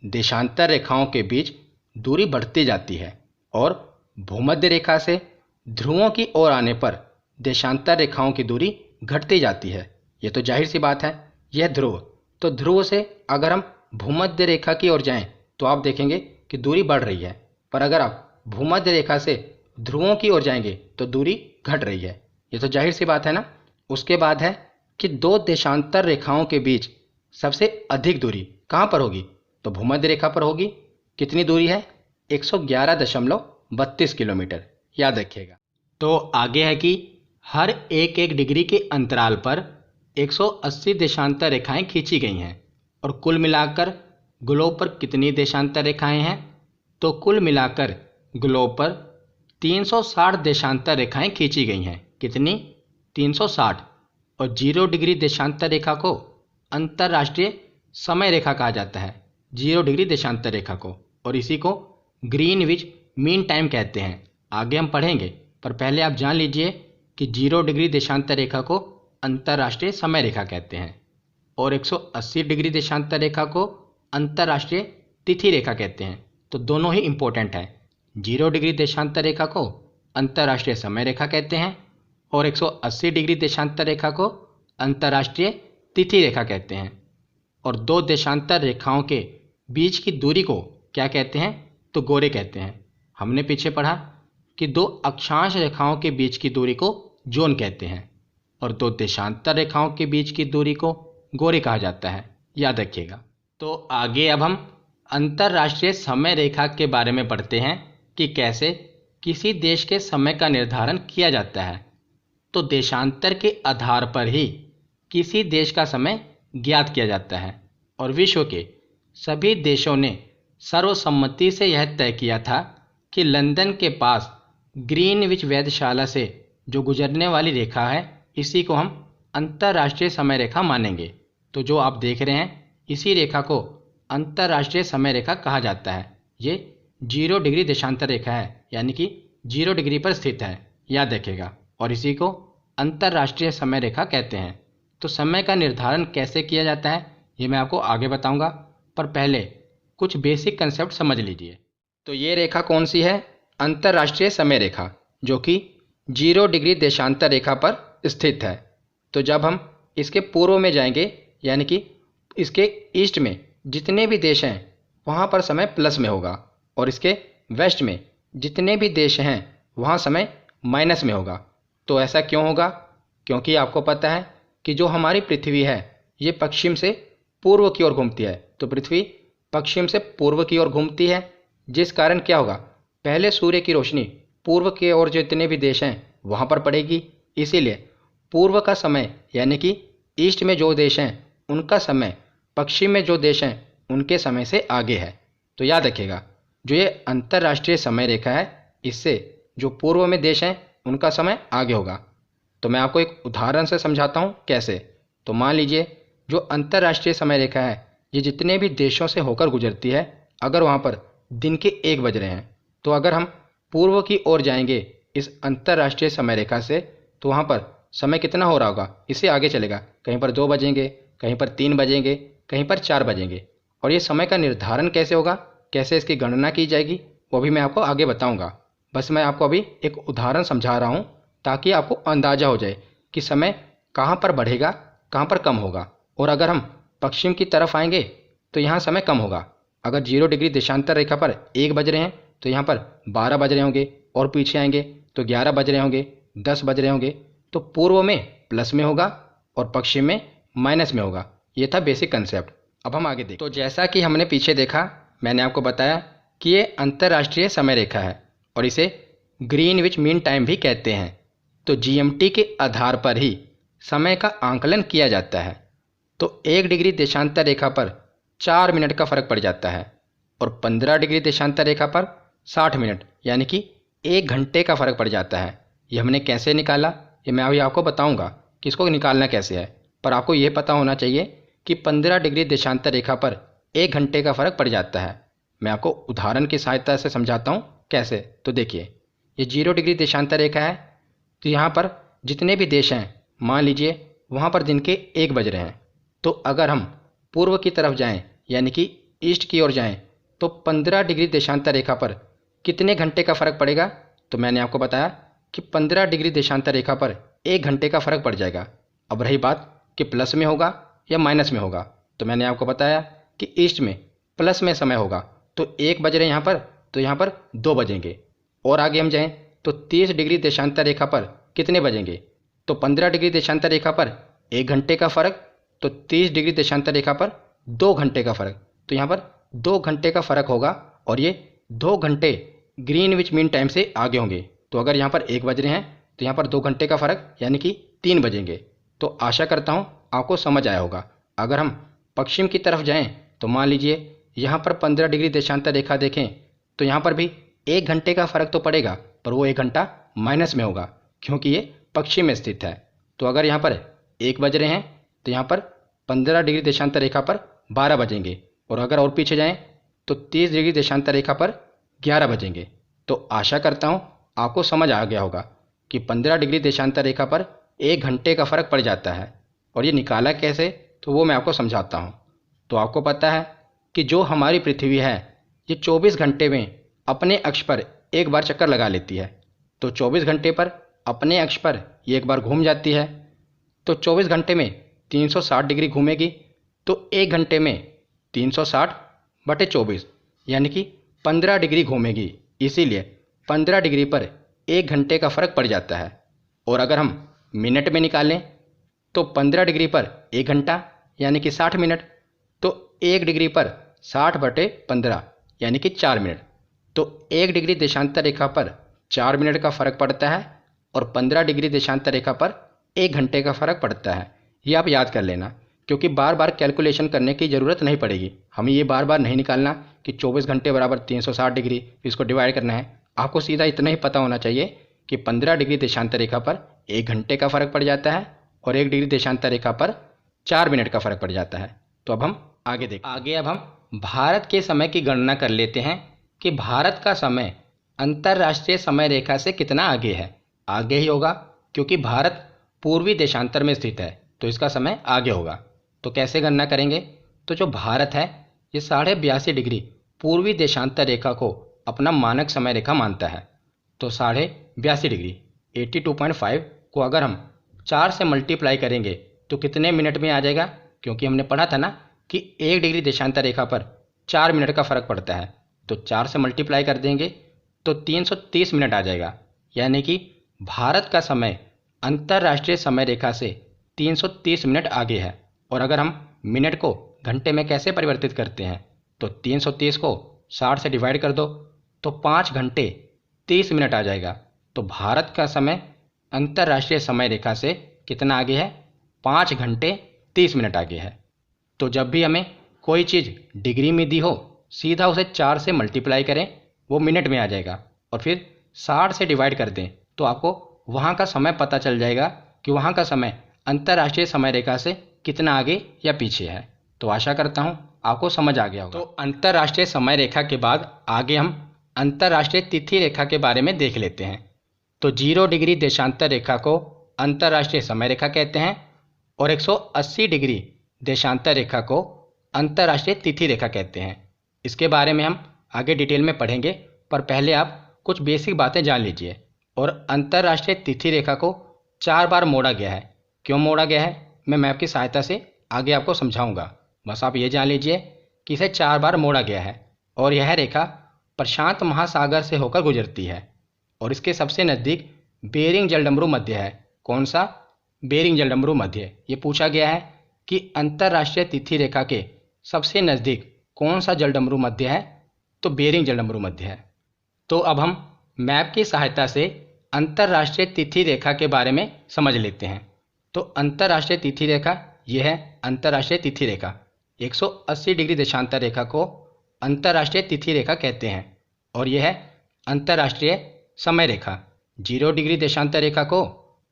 देशांतर रेखाओं के बीच दूरी बढ़ती जाती है, और भूमध्य रेखा से ध्रुवों की ओर आने पर देशांतर रेखाओं की दूरी घटती जाती है। ये तो जाहिर सी बात है, यह ध्रुव। तो ध्रुव से अगर हम भूमध्य रेखा की ओर जाएं तो आप देखेंगे कि दूरी बढ़ रही है, पर अगर आप भूमध्य रेखा से ध्रुवों की ओर जाएंगे तो दूरी घट रही है। ये तो जाहिर सी बात है ना। उसके बाद है कि दो देशांतर रेखाओं के बीच सबसे अधिक दूरी कहाँ पर होगी? तो भूमध्य रेखा पर होगी। कितनी दूरी है? 111.32 किलोमीटर, याद रखिएगा। तो आगे है कि हर एक एक डिग्री के अंतराल पर 180 देशांतर रेखाएं खींची गई हैं, और कुल मिलाकर ग्लोब पर कितनी देशांतर रेखाएं हैं? तो कुल मिलाकर ग्लोब पर 360 देशांतर रेखाएं खींची गई हैं। कितनी? 360। और 0 डिग्री देशांतर रेखा को अंतर्राष्ट्रीय समय रेखा कहा जाता है, 0 डिग्री देशांतर रेखा को, और इसी को ग्रीनविच मीन टाइम कहते हैं। आगे हम पढ़ेंगे, पर पहले आप जान लीजिए कि 0 डिग्री देशांतर रेखा को अंतर्राष्ट्रीय समय रेखा कहते हैं, और 180 डिग्री देशांतर रेखा को अंतर्राष्ट्रीय तिथि रेखा कहते हैं। तो दोनों ही इम्पोर्टेंट हैं। 0 डिग्री देशांतर रेखा को अंतर्राष्ट्रीय समय रेखा कहते हैं, और 180 डिग्री देशांतर रेखा को अंतर्राष्ट्रीय तिथि रेखा कहते हैं। और दो देशांतर रेखाओं के बीच की दूरी को क्या कहते हैं? तो गोरे कहते हैं। हमने पीछे पढ़ा कि दो अक्षांश रेखाओं के बीच की दूरी को जोन कहते हैं और दो देशांतर रेखाओं के बीच की दूरी को गोरे कहा जाता है, याद रखिएगा। तो आगे अब हम अंतर्राष्ट्रीय समय रेखा के बारे में पढ़ते हैं कि कैसे किसी देश के समय का निर्धारण किया जाता है। तो देशांतर के आधार पर ही किसी देश का समय ज्ञात किया जाता है और विश्व के सभी देशों ने सर्वसम्मति से यह तय किया था कि लंदन के पास ग्रीनविच वेधशाला से जो गुजरने वाली रेखा है, इसी को हम अंतर्राष्ट्रीय समय रेखा मानेंगे। तो जो आप देख रहे हैं, इसी रेखा को अंतर्राष्ट्रीय समय रेखा कहा जाता है। ये 0 डिग्री देशांतर रेखा है, यानी कि 0 डिग्री पर स्थित है, याद रखिएगा। और इसी को अंतर्राष्ट्रीय समय रेखा कहते हैं। तो समय का निर्धारण कैसे किया जाता है, ये मैं आपको आगे बताऊंगा, पर पहले कुछ बेसिक कंसेप्ट समझ लीजिए। तो ये रेखा कौन सी है? अंतर्राष्ट्रीय समय रेखा, जो कि 0 डिग्री देशांतर रेखा पर स्थित है। तो जब हम इसके पूर्व में जाएंगे, यानी कि इसके ईस्ट में जितने भी देश हैं वहाँ पर समय प्लस में होगा, और इसके वेस्ट में जितने भी देश हैं वहाँ समय माइनस में होगा। तो ऐसा क्यों होगा? क्योंकि आपको पता है कि जो हमारी पृथ्वी है ये पश्चिम से पूर्व की ओर घूमती है। तो पृथ्वी पश्चिम से पूर्व की ओर घूमती है, जिस कारण क्या होगा, पहले सूर्य की रोशनी पूर्व की ओर जितने भी देश हैं वहाँ पर पड़ेगी। इसीलिए पूर्व का समय यानी कि ईस्ट में जो देश हैं उनका समय पश्चिम में जो देश हैं उनके समय से आगे है। तो याद रखिएगा, जो ये अंतर्राष्ट्रीय समय रेखा है, इससे जो पूर्व में देश हैं उनका समय आगे होगा। तो मैं आपको एक उदाहरण से समझाता हूँ कैसे। तो मान लीजिए जो अंतर्राष्ट्रीय समय रेखा है ये जितने भी देशों से होकर गुजरती है, अगर वहाँ पर दिन के 1 बज रहे हैं, तो अगर हम पूर्व की ओर जाएंगे इस अंतर्राष्ट्रीय समय रेखा से, तो वहाँ पर समय कितना हो रहा होगा, इससे आगे चलेगा। कहीं पर 2 बजेंगे, कहीं पर 3 बजेंगे, कहीं पर 4 बजेंगे। और ये समय का निर्धारण कैसे होगा, कैसे इसकी गणना की जाएगी, वो भी मैं आपको आगे बताऊंगा। बस मैं आपको अभी एक उदाहरण समझा रहा हूँ ताकि आपको अंदाज़ा हो जाए कि समय कहाँ पर बढ़ेगा, कहाँ पर कम होगा। और अगर हम पश्चिम की तरफ आएंगे तो यहाँ समय कम होगा। अगर 0 डिग्री देशांतर रेखा पर 1 बज रहे हैं तो यहाँ पर 12 बज रहे होंगे, और पीछे आएंगे तो 11 बज रहे होंगे, 10 बज रहे होंगे। तो पूर्व में प्लस में होगा और पश्चिम में माइनस में होगा। ये था बेसिक कंसेप्ट। अब हम आगे देखें। तो जैसा कि हमने पीछे देखा, मैंने आपको बताया कि ये अंतर्राष्ट्रीय समय रेखा है और इसे ग्रीनविच मीन टाइम भी कहते हैं। तो जीएमटी के आधार पर ही समय का आंकलन किया जाता है। तो 1 डिग्री देशांतर रेखा पर 4 मिनट का फर्क पड़ जाता है और 15 डिग्री देशांतर रेखा पर 60 मिनट यानी कि 1 घंटे का फर्क पड़ जाता है। ये हमने कैसे निकाला, ये मैं अभी आपको बताऊंगा कि इसको निकालना कैसे है। पर आपको ये पता होना चाहिए कि 15 डिग्री देशांतर रेखा पर 1 घंटे का फर्क पड़ जाता है। मैं आपको उदाहरण की सहायता से समझाता हूँ कैसे। तो देखिए, ये 0 डिग्री देशांतर रेखा है। तो यहाँ पर जितने भी देश हैं, मान लीजिए वहाँ पर दिन के 1 बज रहे हैं। तो अगर हम पूर्व की तरफ जाएं यानी कि ईस्ट की ओर जाएं तो 15 डिग्री देशांतर रेखा पर कितने घंटे का फ़र्क पड़ेगा? तो मैंने आपको बताया कि 15 डिग्री देशांतर रेखा पर 1 घंटे का फ़र्क पड़ जाएगा। अब रही बात कि प्लस में होगा या माइनस में होगा, तो मैंने आपको बताया कि ईस्ट में प्लस में समय होगा। तो 1 बज रहे यहाँ पर, तो यहाँ पर 2 बजेंगे। और आगे हम जाएँ तो 30 डिग्री देशांतर रेखा पर कितने बजेंगे? तो 15 डिग्री देशांतर रेखा पर 1 घंटे का फ़र्क, तो 30 डिग्री देशांतर रेखा पर 2 घंटे का फ़र्क। तो यहाँ पर 2 घंटे का फ़र्क होगा और ये 2 घंटे ग्रीनविच मीन टाइम से आगे होंगे। तो अगर यहाँ पर 1 बज रहे हैं तो यहाँ पर 2 घंटे का फ़र्क यानी कि 3 बजेंगे। तो आशा करता हूँ आपको समझ आया होगा। अगर हम पश्चिम की तरफ जाएँ तो मान लीजिए यहाँ पर 15 डिग्री देशांतर रेखा देखें तो यहाँ पर भी 1 घंटे का फ़र्क तो पड़ेगा, पर वो 1 घंटा माइनस में होगा क्योंकि ये पश्चिम में स्थित है। तो अगर यहाँ पर 1 बज रहे हैं तो यहाँ पर 15 डिग्री देशांतर रेखा पर 12 बजेंगे। और अगर और पीछे जाएं तो 30 डिग्री देशांतर रेखा पर 11 बजेंगे। तो आशा करता हूँ आपको समझ आ गया होगा कि 15 डिग्री देशांतर रेखा पर 1 घंटे का फ़र्क पड़ जाता है। और ये निकाला कैसे, तो वो मैं आपको समझाता हूँ। तो आपको पता है कि जो हमारी पृथ्वी है ये 24 घंटे में अपने अक्ष पर एक बार चक्कर लगा लेती है। तो 24 घंटे पर अपने अक्ष पर ये एक बार घूम जाती है। तो 24 घंटे में 360 डिग्री घूमेगी, तो 1 घंटे में 360/24 यानी कि 15 डिग्री घूमेगी। इसीलिए 15 डिग्री पर 1 घंटे का फ़र्क पड़ जाता है। और अगर हम मिनट में निकालें तो 15 डिग्री पर 1 घंटा यानी कि 60 मिनट, तो 1 डिग्री पर 60/15 यानी कि 4 मिनट। तो 1 डिग्री देशांतर रेखा पर 4 मिनट का फ़र्क पड़ता है और 15 डिग्री देशांतर रेखा पर 1 घंटे का फ़र्क पड़ता है। ये आप याद कर लेना, क्योंकि बार बार कैलकुलेशन करने की ज़रूरत नहीं पड़ेगी। हमें ये बार बार नहीं निकालना कि 24 घंटे बराबर 360 डिग्री, इसको डिवाइड करना है। आपको सीधा इतना ही पता होना चाहिए कि 15 डिग्री देशांतर रेखा पर 1 घंटे का फ़र्क पड़ जाता है और 1 डिग्री देशांतर रेखा पर 4 मिनट का फ़र्क पड़ जाता है। तो अब हम आगे अब हम भारत के समय की गणना कर लेते हैं कि भारत का समय अंतर्राष्ट्रीय समय रेखा से कितना आगे है। आगे ही होगा, क्योंकि भारत पूर्वी देशांतर में स्थित है, तो इसका समय आगे होगा। तो कैसे गणना करेंगे? तो जो भारत है ये 82.5 डिग्री पूर्वी देशांतर रेखा को अपना मानक समय रेखा मानता है। तो 82.5 डिग्री 82.5 को अगर हम 4 से मल्टीप्लाई करेंगे तो कितने मिनट में आ जाएगा? क्योंकि हमने पढ़ा था ना कि 1 डिग्री देशांतर रेखा पर 4 मिनट का फ़र्क पड़ता है। तो 4 से मल्टीप्लाई कर देंगे तो 330 मिनट आ जाएगा। यानी कि भारत का समय अंतर्राष्ट्रीय समय रेखा से 330 मिनट आगे है। और अगर हम मिनट को घंटे में कैसे परिवर्तित करते हैं, तो 330 को 60 से डिवाइड कर दो तो 5 घंटे 30 मिनट आ जाएगा। तो भारत का समय अंतर्राष्ट्रीय समय रेखा से कितना आगे है? 5 घंटे 30 मिनट आगे है। तो जब भी हमें कोई चीज़ डिग्री में दी हो, सीधा उसे 4 से मल्टीप्लाई करें, वो मिनट में आ जाएगा, और फिर 60 से डिवाइड कर दें तो आपको वहाँ का समय पता चल जाएगा कि वहाँ का समय अंतर्राष्ट्रीय समय रेखा से कितना आगे या पीछे है। तो आशा करता हूँ आपको समझ आ गया होगा। तो अंतर्राष्ट्रीय समय रेखा के बाद आगे हम अंतर्राष्ट्रीय तिथि रेखा के बारे में देख लेते हैं। तो 0 डिग्री देशांतर रेखा को अंतर्राष्ट्रीय समय रेखा कहते हैं और 180 डिग्री देशांतर रेखा को अंतर्राष्ट्रीय तिथि रेखा कहते हैं। इसके बारे में हम आगे डिटेल में पढ़ेंगे, पर पहले आप कुछ बेसिक बातें जान लीजिए। और अंतर्राष्ट्रीय तिथि रेखा को 4 बार मोड़ा गया है। क्यों मोड़ा गया है, मैं मैप की सहायता से आगे आपको समझाऊंगा। बस आप ये जान लीजिए कि इसे 4 बार मोड़ा गया है और यह रेखा प्रशांत महासागर से होकर गुजरती है। और इसके सबसे नज़दीक बेरिंग जलडमरू मध्य है। कौन सा? बेरिंग जलडमरू मध्य। ये पूछा गया है कि अंतर्राष्ट्रीय तिथि रेखा के सबसे नज़दीक कौन सा जलडमरू मध्य है, तो बेरिंग जलडमरू मध्य है। तो अब हम मैप की सहायता से अंतर्राष्ट्रीय तिथि रेखा के बारे में समझ लेते हैं। तो अंतर्राष्ट्रीय तिथि रेखा यह है अंतर्राष्ट्रीय तिथि रेखा। 180 डिग्री देशांतर रेखा को अंतर्राष्ट्रीय तिथि रेखा कहते हैं और यह है अंतर्राष्ट्रीय समय रेखा। 0 डिग्री देशांतर रेखा को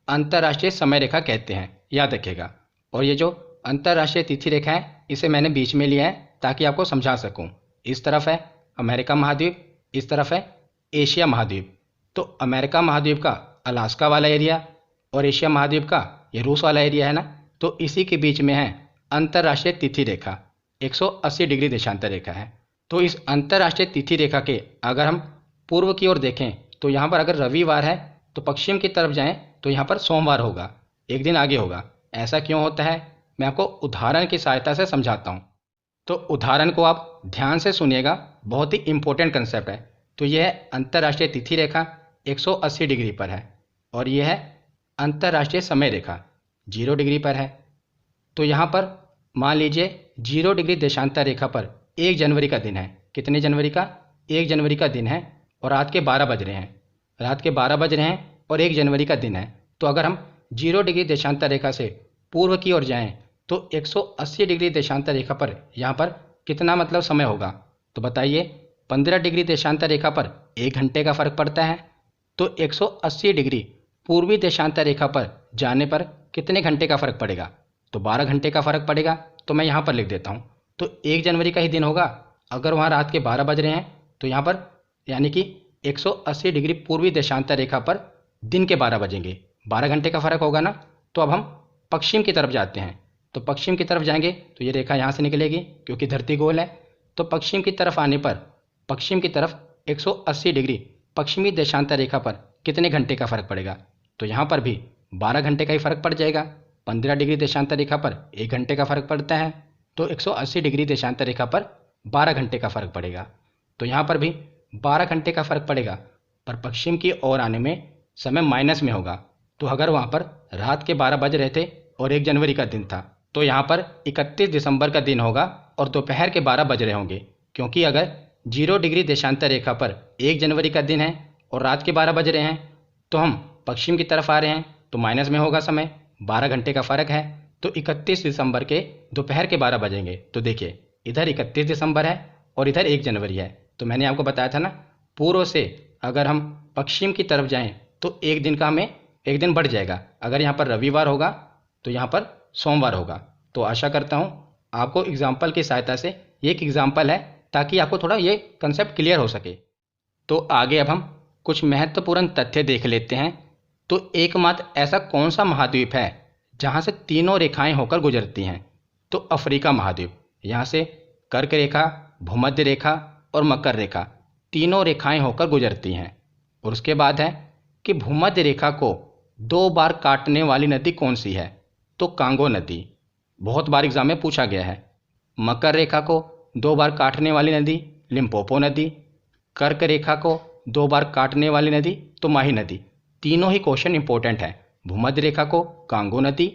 अंतर्राष्ट्रीय समय रेखा कहते हैं, याद रखिएगा। और ये जो अंतर्राष्ट्रीय तिथि रेखा है इसे मैंने बीच में लिया है ताकि आपको समझा सकूं। इस तरफ है अमेरिका महाद्वीप, इस तरफ है एशिया महाद्वीप। तो अमेरिका महाद्वीप का अलास्का वाला एरिया और एशिया महाद्वीप का ये रूस वाला एरिया है ना, तो इसी के बीच में है अंतर्राष्ट्रीय तिथि रेखा। 180 डिग्री देशांतर रेखा है। तो इस अंतर्राष्ट्रीय तिथि रेखा के अगर हम पूर्व की ओर देखें तो यहाँ पर अगर रविवार है तो पश्चिम की तरफ जाएं तो यहाँ पर सोमवार होगा, एक दिन आगे होगा। ऐसा क्यों होता है, मैं आपको उदाहरण की सहायता से समझाता हूँ। तो उदाहरण को आप ध्यान से सुनिएगा, बहुत ही इंपॉर्टेंट कंसेप्ट है। तो यह है अंतर्राष्ट्रीय तिथि रेखा 180 डिग्री पर है और यह है अंतर्राष्ट्रीय समय रेखा 0 डिग्री पर है। तो यहाँ पर मान लीजिए 0 डिग्री देशांतर रेखा पर 1 जनवरी का दिन है। कितने जनवरी का? 1 जनवरी का दिन है और रात के 12 बज रहे हैं। रात के 12 बज रहे हैं और 1 जनवरी का दिन है। तो अगर हम 0 डिग्री देशांतर रेखा से पूर्व की ओर जाएं तो 180 डिग्री देशांतर रेखा पर यहाँ पर कितना मतलब समय होगा? तो बताइए, 15 डिग्री देशांतर रेखा पर 1 घंटे का फर्क पड़ता है। तो 180 डिग्री पूर्वी देशांतर रेखा पर जाने पर कितने घंटे का फर्क पड़ेगा? तो 12 घंटे का फर्क पड़ेगा। तो मैं यहाँ पर लिख देता हूँ। तो 1 जनवरी का ही दिन होगा। अगर वहाँ रात के 12 बज रहे हैं तो यहाँ पर यानी कि 180 डिग्री पूर्वी देशांतर रेखा पर दिन के 12 बजेंगे, 12 घंटे का फर्क होगा ना। तो अब हम पश्चिम की तरफ जाते हैं। तो पश्चिम की तरफ जाएंगे तो ये रेखा यहाँ से निकलेगी क्योंकि धरती गोल है। तो पश्चिम की तरफ आने पर पश्चिम की तरफ 180 डिग्री पश्चिमी देशांतर रेखा पर कितने घंटे का फर्क पड़ेगा? तो यहाँ पर भी 12 घंटे का ही फर्क पड़ जाएगा। 15 डिग्री देशांतर रेखा पर 1 घंटे का फ़र्क पड़ता है, तो 180 डिग्री देशांतर रेखा पर 12 घंटे का फ़र्क पड़ेगा। तो यहाँ पर भी 12 घंटे का फ़र्क पड़ेगा, पर पश्चिम की ओर आने में समय माइनस में होगा। तो अगर वहाँ पर रात के 12 बज रहे थे और 1 जनवरी का दिन था, तो यहाँ पर 31 दिसंबर का दिन होगा और दोपहर के 12 बज रहे होंगे, क्योंकि अगर 0 डिग्री देशांतर रेखा पर 1 जनवरी का दिन है और रात के 12 बज रहे हैं, तो हम पश्चिम की तरफ आ रहे हैं, तो माइनस में होगा समय, 12 घंटे का फ़र्क है। तो 31 दिसंबर के दोपहर के 12 बजेंगे। तो देखिए, इधर 31 दिसंबर है और इधर 1 जनवरी है। तो मैंने आपको बताया था ना, पूर्व से अगर हम पश्चिम की तरफ जाएं तो एक दिन का हमें 1 दिन बढ़ जाएगा। अगर यहाँ पर रविवार होगा तो यहाँ पर सोमवार होगा। तो आशा करता हूँ आपको एग्जाम्पल की सहायता से, ये एक एग्जाम्पल है ताकि आपको थोड़ा ये कंसेप्ट क्लियर हो सके। तो आगे अब हम कुछ महत्वपूर्ण तथ्य देख लेते हैं। तो एकमात्र ऐसा कौन सा महाद्वीप है जहाँ से तीनों रेखाएं होकर गुजरती हैं? तो अफ्रीका महाद्वीप। यहाँ से कर्क रेखा, भूमध्य रेखा और मकर रेखा तीनों रेखाएं होकर गुजरती हैं। और उसके बाद है कि भूमध्य रेखा को 2 बार काटने वाली नदी कौन सी है? तो कांगो नदी, बहुत बार एग्जाम में पूछा गया है। मकर रेखा को 2 बार काटने वाली नदी लिम्पोपो नदी, कर्क रेखा को 2 बार काटने वाली नदी तो माही नदी। तीनों ही क्वेश्चन इंपॉर्टेंट है। भूमध्य रेखा को कांगो नदी,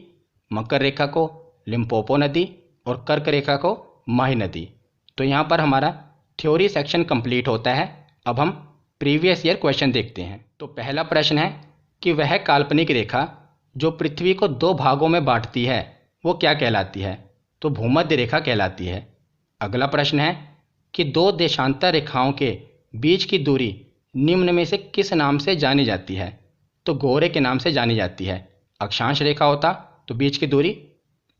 मकर रेखा को लिम्पोपो नदी और कर्क रेखा को माही नदी। तो यहाँ पर हमारा थ्योरी सेक्शन कंप्लीट होता है। अब हम प्रीवियस ईयर क्वेश्चन देखते हैं। तो पहला प्रश्न है कि वह काल्पनिक रेखा जो पृथ्वी को 2 भागों में बांटती है वो क्या कहलाती है? तो भूमध्य रेखा कहलाती है। अगला प्रश्न है कि 2 देशांतर रेखाओं के बीच की दूरी निम्न में से किस नाम से जानी जाती है? तो गोरे के नाम से जानी जाती है। अक्षांश रेखा होता तो बीच की दूरी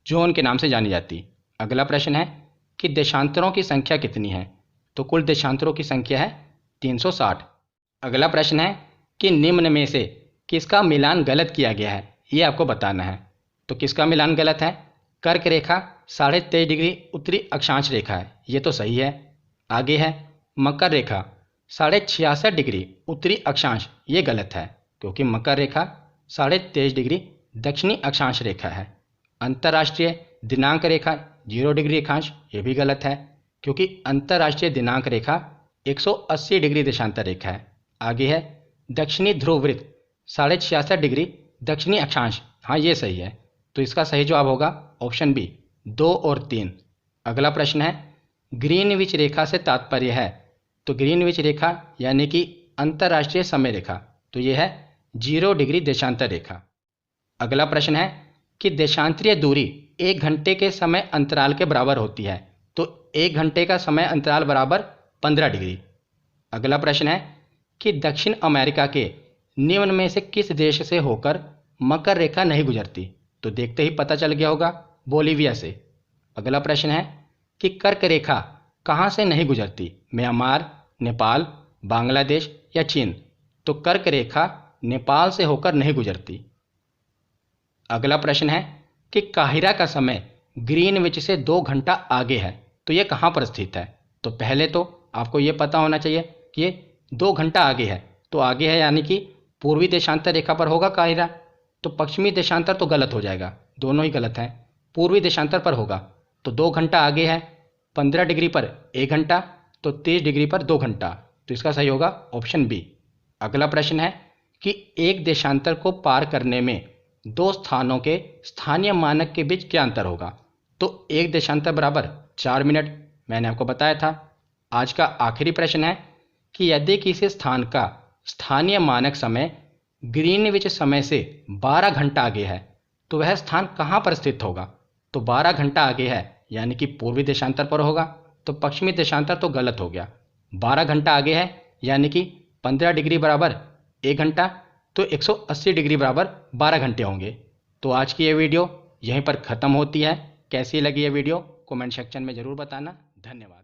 जोन के नाम से जानी जाती। अगला प्रश्न है कि देशांतरों की संख्या कितनी है? तो कुल देशांतरों की संख्या है 360। अगला प्रश्न है कि निम्न में से किसका मिलान गलत किया गया है? ये आपको बताना है। तो किसका मिलान गलत है? कर्क रेखा 23.5 डिग्री उत्तरी अक्षांश रेखा है, ये तो सही है। आगे है मकर रेखा 66.5 डिग्री उत्तरी अक्षांश, ये गलत है क्योंकि मकर रेखा 23.5 डिग्री दक्षिणी अक्षांश रेखा है। अंतर्राष्ट्रीय दिनांक रेखा 0 डिग्री अक्षांश, ये भी गलत है क्योंकि अंतर्राष्ट्रीय दिनांक रेखा 180 डिग्री देशांतर रेखा है। आगे है दक्षिणी ध्रुव वृत्त 66.5 डिग्री दक्षिणी अक्षांश, हाँ ये सही है। तो इसका सही जवाब होगा ऑप्शन बी 2 और 3। अगला प्रश्न है ग्रीनविच रेखा से तात्पर्य है? तो ग्रीनविच रेखा यानी कि अंतर्राष्ट्रीय समय रेखा, तो ये है 0 डिग्री देशांतर रेखा। अगला प्रश्न है कि देशांतरीय दूरी 1 घंटे के समय अंतराल के बराबर होती है। तो 1 घंटे का समय अंतराल बराबर 15 डिग्री। अगला प्रश्न है कि दक्षिण अमेरिका के निम्न में से किस देश से होकर मकर रेखा नहीं गुजरती? तो देखते ही पता चल गया होगा, बोलीविया से। अगला प्रश्न है कि कर्क रेखा कहाँ से नहीं गुजरती? म्यांमार, नेपाल, बांग्लादेश या चीन? तो कर्क रेखा नेपाल से होकर नहीं गुजरती। अगला प्रश्न है कि काहिरा का समय ग्रीनविच से 2 घंटा आगे है, तो ये कहाँ पर स्थित है? तो पहले तो आपको ये पता होना चाहिए कि ये 2 घंटा आगे है। तो आगे है यानी कि पूर्वी देशांतर रेखा पर होगा काहिरा। तो पश्चिमी देशांतर तो गलत हो जाएगा, दोनों ही गलत हैं। पूर्वी देशांतर पर होगा तो 2 घंटा आगे है। 15 डिग्री पर 1 घंटा, तो 30 डिग्री पर 2 घंटा, तो इसका सही होगा ऑप्शन बी। अगला प्रश्न है कि एक देशांतर को पार करने में 2 स्थानों के स्थानीय मानक के बीच क्या अंतर होगा? तो एक देशांतर बराबर 4 मिनट, मैंने आपको बताया था। आज का आखिरी प्रश्न है कि यदि किसी स्थान का स्थानीय मानक समय ग्रीनविच समय से 12 घंटा आगे है तो वह स्थान कहाँ पर स्थित होगा? तो 12 घंटा आगे है यानी कि पूर्वी देशांतर पर होगा, तो पश्चिमी देशांतर तो गलत हो गया। 12 घंटा आगे है यानी कि 15 डिग्री बराबर 1 घंटा, तो 180 डिग्री बराबर 12 घंटे होंगे। तो आज की ये वीडियो यहीं पर ख़त्म होती है। कैसी लगी ये वीडियो कमेंट सेक्शन में ज़रूर बताना। धन्यवाद।